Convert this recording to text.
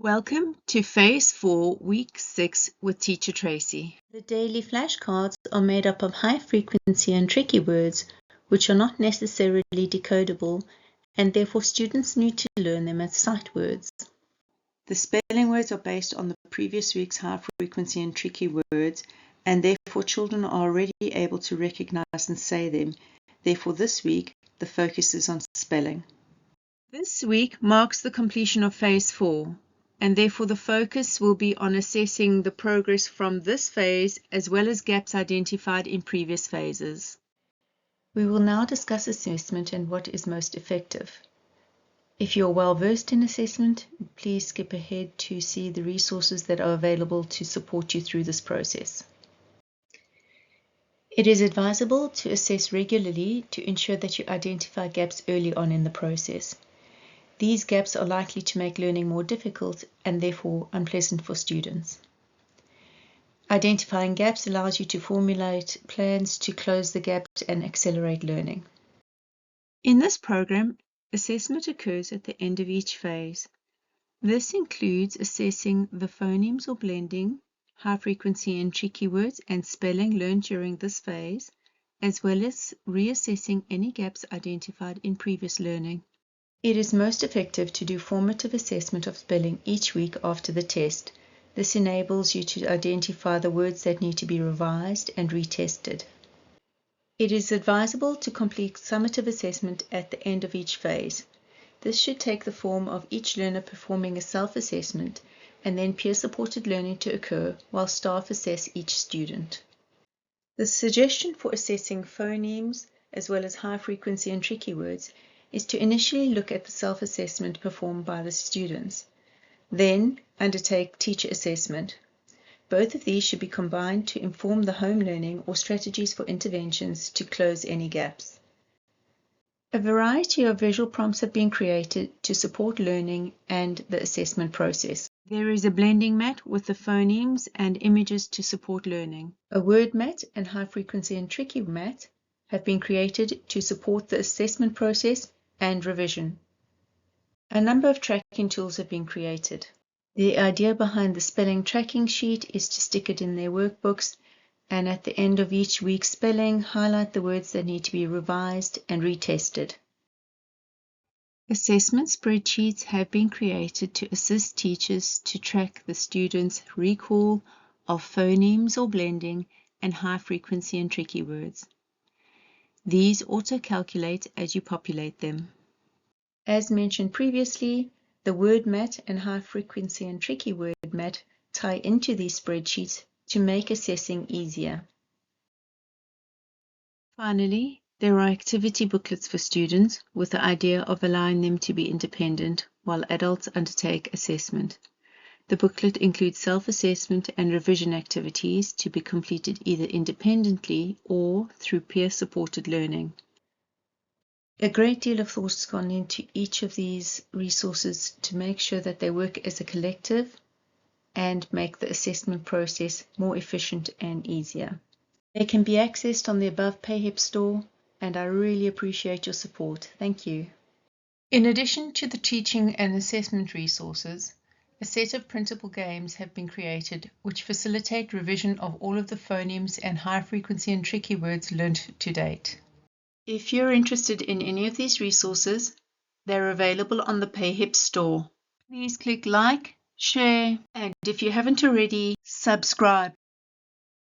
Welcome to Phase 4, Week 6 with Teacher Tracy. The daily flashcards are made up of high frequency and tricky words, which are not necessarily decodable, and therefore students need to learn them as sight words. The spelling words are based on the previous week's high frequency and tricky words, and therefore children are already able to recognize and say them. Therefore, this week, the focus is on spelling. This week marks the completion of Phase 4, and therefore the focus will be on assessing the progress from this phase as well as gaps identified in previous phases. We will now discuss assessment and what is most effective. If you're well versed in assessment, please skip ahead to see the resources that are available to support you through this process. It is advisable to assess regularly to ensure that you identify gaps early on in the process. These gaps are likely to make learning more difficult and therefore unpleasant for students. Identifying gaps allows you to formulate plans to close the gaps and accelerate learning. In this program, assessment occurs at the end of each phase. This includes assessing the phonemes or blending, high frequency and tricky words, and spelling learned during this phase, as well as reassessing any gaps identified in previous learning. It is most effective to do formative assessment of spelling each week after the test. This enables you to identify the words that need to be revised and retested. It is advisable to complete summative assessment at the end of each phase. This should take the form of each learner performing a self-assessment and then peer-supported learning to occur while staff assess each student. The suggestion for assessing phonemes as well as high frequency and tricky words is to initially look at the self-assessment performed by the students, then undertake teacher assessment. Both of these should be combined to inform the home learning or strategies for interventions to close any gaps. A variety of visual prompts have been created to support learning and the assessment process. There is a blending mat with the phonemes and images to support learning. A word mat and high frequency and tricky mat have been created to support the assessment process and revision. A number of tracking tools have been created. The idea behind the spelling tracking sheet is to stick it in their workbooks and at the end of each week's spelling, highlight the words that need to be revised and retested. Assessment spreadsheets have been created to assist teachers to track the students' recall of phonemes or blending and high frequency and tricky words. These auto-calculate as you populate them. As mentioned previously, the word mat and high frequency and tricky word mat tie into these spreadsheets to make assessing easier. Finally, there are activity booklets for students with the idea of allowing them to be independent while adults undertake assessment. The booklet includes self-assessment and revision activities to be completed either independently or through peer-supported learning. A great deal of thought has gone into each of these resources to make sure that they work as a collective and make the assessment process more efficient and easier. They can be accessed on the above PayHip store, and I really appreciate your support. Thank you. In addition to the teaching and assessment resources, a set of printable games have been created which facilitate revision of all of the phonemes and high frequency and tricky words learnt to date. If you're interested in any of these resources, they're available on the PayHip store. Please click like, share, and if you haven't already, subscribe.